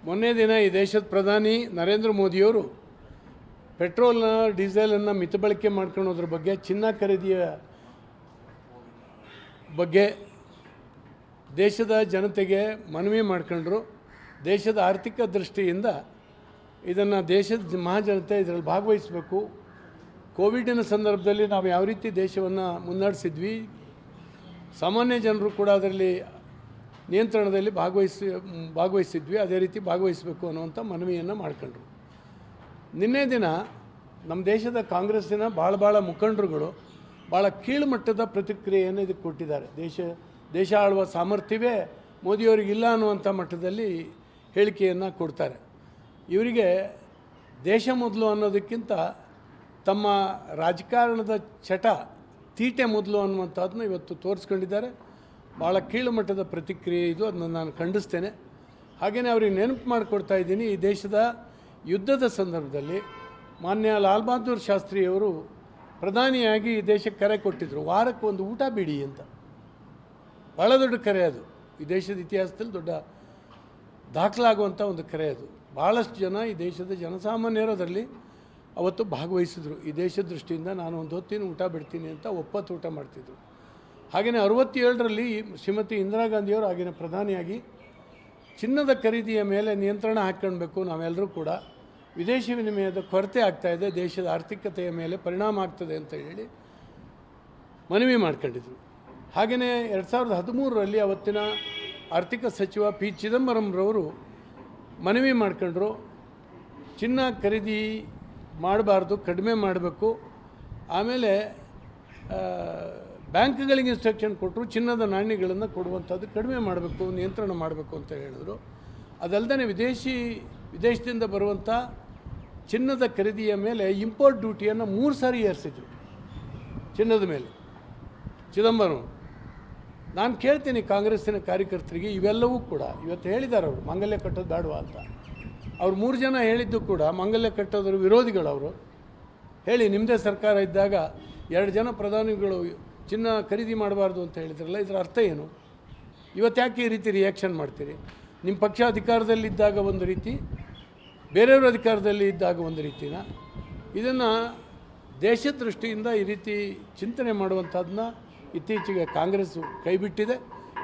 ಮೊನ್ನೆ ದಿನ ಈ ದೇಶದ ಪ್ರಧಾನಿ ನರೇಂದ್ರ ಮೋದಿಯವರು ಪೆಟ್ರೋಲ್ನ ಡೀಸೆಲನ್ನು ಮಿತಬಳಕೆ ಮಾಡ್ಕೊಳ್ಳೋದ್ರ ಬಗ್ಗೆ, ಚಿನ್ನ ಖರೀದಿಯ ಬಗ್ಗೆ ದೇಶದ ಜನತೆಗೆ ಮನವಿ ಮಾಡ್ಕೊಂಡ್ರು. ದೇಶದ ಆರ್ಥಿಕ ದೃಷ್ಟಿಯಿಂದ ಇದನ್ನು ದೇಶದ ಮಹಾಜನತೆ ಇದರಲ್ಲಿ ಭಾಗವಹಿಸಬೇಕು. ಕೋವಿಡಿನ ಸಂದರ್ಭದಲ್ಲಿ ನಾವು ಯಾವ ರೀತಿ ದೇಶವನ್ನು ಮುನ್ನಡೆಸಿದ್ವಿ, ಸಾಮಾನ್ಯ ಜನರು ಕೂಡ ಅದರಲ್ಲಿ ನಿಯಂತ್ರಣದಲ್ಲಿ ಭಾಗವಹಿಸಿದ್ವಿ, ಅದೇ ರೀತಿ ಭಾಗವಹಿಸಬೇಕು ಅನ್ನುವಂಥ ಮನವಿಯನ್ನು ಮಾಡ್ಕೊಂಡ್ರು. ನಿನ್ನೆ ದಿನ ನಮ್ಮ ದೇಶದ ಕಾಂಗ್ರೆಸ್ಸಿನ ಭಾಳ ಮುಖಂಡರುಗಳು ಭಾಳ ಕೀಳುಮಟ್ಟದ ಪ್ರತಿಕ್ರಿಯೆಯನ್ನು ಇದಕ್ಕೆ ಕೊಟ್ಟಿದ್ದಾರೆ. ದೇಶ ಆಳುವ ಸಾಮರ್ಥ್ಯವೇ ಮೋದಿಯವರಿಗಿಲ್ಲ ಅನ್ನುವಂಥ ಮಟ್ಟದಲ್ಲಿ ಹೇಳಿಕೆಯನ್ನು ಕೊಡ್ತಾರೆ. ಇವರಿಗೆ ದೇಶ ಮೊದಲು ಅನ್ನೋದಕ್ಕಿಂತ ತಮ್ಮ ರಾಜಕಾರಣದ ಚಟ, ತೀಟೆ ಮೊದಲು ಅನ್ನುವಂಥದ್ದನ್ನ ಇವತ್ತು ತೋರಿಸ್ಕೊಂಡಿದ್ದಾರೆ. ಭಾಳ ಕೀಳುಮಟ್ಟದ ಪ್ರತಿಕ್ರಿಯೆ ಇದು, ಅದನ್ನು ನಾನು ಖಂಡಿಸ್ತೇನೆ. ಹಾಗೆಯೇ ಅವ್ರಿಗೆ ನೆನಪು ಮಾಡಿಕೊಡ್ತಾ ಇದ್ದೀನಿ, ಈ ದೇಶದ ಯುದ್ಧದ ಸಂದರ್ಭದಲ್ಲಿ ಮಾನ್ಯ ಲಾಲ್ ಬಹದ್ದೂರ್ ಶಾಸ್ತ್ರಿಯವರು ಪ್ರಧಾನಿಯಾಗಿ ಈ ದೇಶಕ್ಕೆ ಕರೆ ಕೊಟ್ಟಿದ್ದರು, ವಾರಕ್ಕೆ ಒಂದು ಊಟ ಬಿಡಿ ಅಂತ. ಭಾಳ ದೊಡ್ಡ ಕರೆ ಅದು, ಈ ದೇಶದ ಇತಿಹಾಸದಲ್ಲಿ ದೊಡ್ಡ ದಾಖಲಾಗುವಂಥ ಒಂದು ಕರೆ ಅದು. ಭಾಳಷ್ಟು ಜನ ಈ ದೇಶದ ಜನಸಾಮಾನ್ಯರು ಅದರಲ್ಲಿ ಅವತ್ತು ಭಾಗವಹಿಸಿದ್ರು. ಈ ದೇಶದ ದೃಷ್ಟಿಯಿಂದ ನಾನು ಒಂದು ಹೊತ್ತಿನ ಊಟ ಬಿಡ್ತೀನಿ ಅಂತ ಒಪ್ಪತ್ತು ಊಟ ಮಾಡ್ತಿದ್ರು. ಹಾಗೆಯೇ 67ರಲ್ಲಿ ಶ್ರೀಮತಿ ಇಂದಿರಾ ಗಾಂಧಿಯವರು ಆಗಿನ ಪ್ರಧಾನಿಯಾಗಿ ಚಿನ್ನದ ಖರೀದಿಯ ಮೇಲೆ ನಿಯಂತ್ರಣ ಹಾಕ್ಕೊಳ್ಬೇಕು, ನಾವೆಲ್ಲರೂ ಕೂಡ ವಿದೇಶಿ ವಿನಿಮಯದ ಕೊರತೆ ಆಗ್ತಾಯಿದೆ, ದೇಶದ ಆರ್ಥಿಕತೆಯ ಮೇಲೆ ಪರಿಣಾಮ ಆಗ್ತದೆ ಅಂತ ಹೇಳಿ ಮನವಿ ಮಾಡ್ಕೊಂಡಿದ್ರು. ಹಾಗೆಯೇ 2013ರಲ್ಲಿ ಅವತ್ತಿನ ಆರ್ಥಿಕ ಸಚಿವ ಪಿ ಚಿದಂಬರಂರವರು ಮನವಿ ಮಾಡ್ಕೊಂಡ್ರು, ಚಿನ್ನ ಖರೀದಿ ಮಾಡಬಾರ್ದು, ಕಡಿಮೆ ಮಾಡಬೇಕು. ಆಮೇಲೆ ಬ್ಯಾಂಕ್ಗಳಿಗೆ ಇನ್ಸ್ಟ್ರಕ್ಷನ್ ಕೊಟ್ಟರು, ಚಿನ್ನದ ನಾಣ್ಯಗಳನ್ನು ಕೊಡುವಂಥದ್ದು ಕಡಿಮೆ ಮಾಡಬೇಕು, ನಿಯಂತ್ರಣ ಮಾಡಬೇಕು ಅಂತ ಹೇಳಿದ್ರು. ಅದಲ್ಲದೆ ವಿದೇಶದಿಂದ ಬರುವಂಥ ಚಿನ್ನದ ಖರೀದಿಯ ಮೇಲೆ ಇಂಪೋರ್ಟ್ ಡ್ಯೂಟಿಯನ್ನು 3 ಸಾರಿ ಏರಿಸಿದ್ರು ಚಿನ್ನದ ಮೇಲೆ ಚಿದಂಬರಂ. ನಾನು ಕೇಳ್ತೀನಿ ಕಾಂಗ್ರೆಸ್ಸಿನ ಕಾರ್ಯಕರ್ತರಿಗೆ, ಇವೆಲ್ಲವೂ ಕೂಡ ಇವತ್ತು ಹೇಳಿದ್ದಾರೆ ಅವರು ಮಾಂಗಲ್ಯ ಕಟ್ಟೋದು ಬೇಡವಾ ಅಂತ. ಅವ್ರು 3 ಜನ ಹೇಳಿದ್ದು ಕೂಡ ಮಾಂಗಲ್ಯ ಕಟ್ಟೋದ್ರ ವಿರೋಧಿಗಳು. ಅವರು ಹೇಳಿ, ನಿಮ್ಮದೇ ಸರ್ಕಾರ ಇದ್ದಾಗ 2 ಜನ ಪ್ರಧಾನಿಗಳು ಚಿನ್ನ ಖರೀದಿ ಮಾಡಬಾರ್ದು ಅಂತ ಹೇಳಿದ್ರಲ್ಲ, ಇದರ ಅರ್ಥ ಏನು? ಇವತ್ತು ಯಾಕೆ ಈ ರೀತಿ ರಿಯಾಕ್ಷನ್ ಮಾಡ್ತೀರಿ? ನಿಮ್ಮ ಪಕ್ಷ ಅಧಿಕಾರದಲ್ಲಿದ್ದಾಗ ಒಂದು ರೀತಿ, ಬೇರೆಯವ್ರ ಅಧಿಕಾರದಲ್ಲಿ ಇದ್ದಾಗ ಒಂದು ರೀತಿನ. ಇದನ್ನು ದೇಶದ ದೃಷ್ಟಿಯಿಂದ ಈ ರೀತಿ ಚಿಂತನೆ ಮಾಡುವಂಥದ್ದನ್ನ ಇತ್ತೀಚೆಗೆ ಕಾಂಗ್ರೆಸ್ಸು ಕೈಬಿಟ್ಟಿದೆ.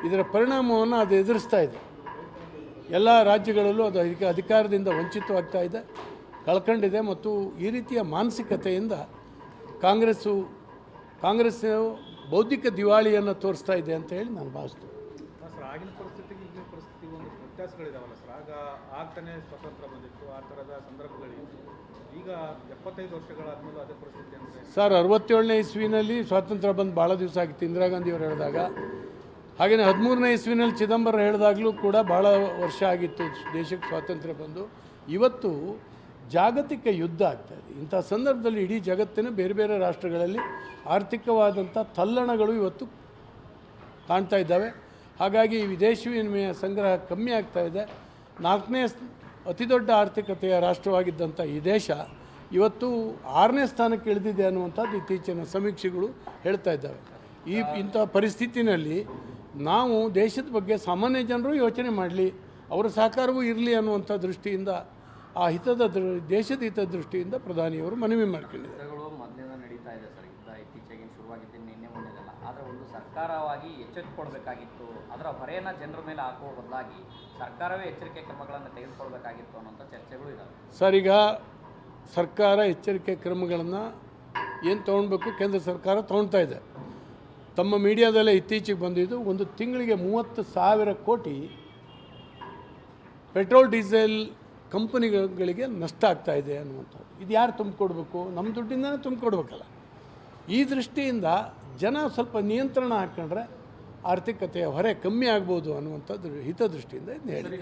ಇದರ ಪರಿಣಾಮವನ್ನು ಅದು ಎದುರಿಸ್ತಾ ಇದೆ. ಎಲ್ಲ ರಾಜ್ಯಗಳಲ್ಲೂ ಅದು ಅಧಿಕಾರದಿಂದ ವಂಚಿತವಾಗ್ತಾ ಇದೆ, ಕಳ್ಕೊಂಡಿದೆ. ಮತ್ತು ಈ ರೀತಿಯ ಮಾನಸಿಕತೆಯಿಂದ ಕಾಂಗ್ರೆಸ್ಸು ಬೌದ್ಧಿಕ ದಿವಾಳಿಯನ್ನು ತೋರಿಸ್ತಾ ಇದೆ ಅಂತ ಹೇಳಿ ನಾನು ಭಾವಿಸ್ತೀನಿ. ಸರ್, ಆಗಿನ ಪರಿಸ್ಥಿತಿಗೆ ಈಗಿನ ಪರಿಸ್ಥಿತಿ ಒಂದು ವ್ಯತ್ಯಾಸಗಳಿದಾವಲ್ಲ ಸರ್. ಆಗ್ತಾನೆ ಸ್ವಾತಂತ್ರ್ಯ ಬಂದಿತ್ತು, ಆ ಥರದ ಸಂದರ್ಭಗಳಿತ್ತು. ಈಗ 75 ವರ್ಷಗಳಾದ್ಮೇಲೆ ಅದೇ ಪರಿಸ್ಥಿತಿ ಅಂದರೆ ಸರ್, 67ನೇ ಇಸ್ವಿನಲ್ಲಿ ಸ್ವಾತಂತ್ರ್ಯ ಬಂದು ಭಾಳ ದಿವಸ ಆಗಿತ್ತು ಇಂದಿರಾ ಗಾಂಧಿಯವರು ಹೇಳಿದಾಗ. ಹಾಗೆಯೇ 13ನೇ ಇಸ್ವಿನಲ್ಲಿ ಚಿದಂಬರಂ ಹೇಳಿದಾಗಲೂ ಕೂಡ ಭಾಳ ವರ್ಷ ಆಗಿತ್ತು ದೇಶಕ್ಕೆ ಸ್ವಾತಂತ್ರ್ಯ ಬಂದು. ಇವತ್ತು ಜಾಗತಿಕ ಯುದ್ಧ ಆಗ್ತಾಯಿದೆ. ಇಂಥ ಸಂದರ್ಭದಲ್ಲಿ ಇಡೀ ಜಗತ್ತಿನ ಬೇರೆ ಬೇರೆ ರಾಷ್ಟ್ರಗಳಲ್ಲಿ ಆರ್ಥಿಕವಾದಂಥ ತಲ್ಲಣಗಳು ಇವತ್ತು ಕಾಣ್ತಾ ಇದ್ದಾವೆ. ಹಾಗಾಗಿ ವಿದೇಶಿ ವಿನಿಮಯ ಸಂಗ್ರಹ ಕಮ್ಮಿ ಆಗ್ತಾ ಇದೆ. 4ನೇ ಅತಿ ದೊಡ್ಡ ಆರ್ಥಿಕತೆಯ ರಾಷ್ಟ್ರವಾಗಿದ್ದಂಥ ಈ ದೇಶ ಇವತ್ತು 6ನೇ ಸ್ಥಾನಕ್ಕೆ ಇಳಿದಿದೆ ಅನ್ನುವಂಥದ್ದು ಇತ್ತೀಚಿನ ಸಮೀಕ್ಷೆಗಳು ಹೇಳ್ತಾ ಇದ್ದಾವೆ. ಇಂಥ ಪರಿಸ್ಥಿತಿನಲ್ಲಿ ನಾವು ದೇಶದ ಬಗ್ಗೆ ಸಾಮಾನ್ಯ ಜನರು ಯೋಚನೆ ಮಾಡಲಿ, ಅವರ ಸಹಕಾರವೂ ಇರಲಿ ಅನ್ನುವಂಥ ದೃಷ್ಟಿಯಿಂದ, ಆ ದೇಶದ ಹಿತದೃಷ್ಟಿಯಿಂದ ಪ್ರಧಾನಿಯವರು ಮನವಿ ಮಾಡ್ಕೊಂಡಿದ್ದಾರೆ. ಮೊದಲಿಂದ ನಡೀತಾ ಇದೆ ಸರ್, ಯುದ್ಧ ಇತ್ತೀಚೆಗೆ ಶುರುವಾಗಿದ್ದು ನಿನ್ನೆ ಮೊನ್ನೆದಲ್ಲ. ಆದರೆ ಒಂದು ಸರ್ಕಾರವಾಗಿ ಎಚ್ಚೆತ್ತುಕೊಳ್ಬೇಕಾಗಿತ್ತು, ಅದರ ಹೊರೆಯನ್ನು ಜನರ ಮೇಲೆ ಹಾಕುವ ಬದಲಾಗಿ ಸರ್ಕಾರವೇ ಎಚ್ಚರಿಕೆ ಕ್ರಮಗಳನ್ನು ತೆಗೆದುಕೊಳ್ಬೇಕಾಗಿತ್ತು ಅನ್ನೋಂಥ ಚರ್ಚೆಗಳು ಇದ್ದಾವೆ. ಸರ್, ಈಗ ಸರ್ಕಾರ ಎಚ್ಚರಿಕೆ ಕ್ರಮಗಳನ್ನು ಏನು ತೊಗೊಳ್ಬೇಕು ಕೇಂದ್ರ ಸರ್ಕಾರ ತೊಗೊಳ್ತಾ ಇದೆ. ತಮ್ಮ ಮೀಡಿಯಾದಲ್ಲೇ ಇತ್ತೀಚೆಗೆ ಬಂದಿದ್ದು, ಒಂದು ತಿಂಗಳಿಗೆ 30,000 ಕೋಟಿ ಪೆಟ್ರೋಲ್ ಡೀಸೆಲ್ ಕಂಪನಿಗಳಿಗೆ ನಷ್ಟ ಆಗ್ತಾ ಇದೆ ಅನ್ನುವಂಥದ್ದು. ಇದು ಯಾರು ತುಂಬಿಕೊಡ್ಬೇಕು? ನಮ್ಮ ದುಡ್ಡಿಂದನೇ ತುಂಬಿಕೊಡ್ಬೇಕಲ್ಲ. ಈ ದೃಷ್ಟಿಯಿಂದ ಜನ ಸ್ವಲ್ಪ ನಿಯಂತ್ರಣ ಹಾಕ್ಕೊಂಡ್ರೆ ಆರ್ಥಿಕತೆಯ ಹೊರೆ ಕಮ್ಮಿ ಆಗ್ಬೋದು ಅನ್ನುವಂಥದ್ದು ಹಿತದೃಷ್ಟಿಯಿಂದ ಇದನ್ನ ಹೇಳಿ.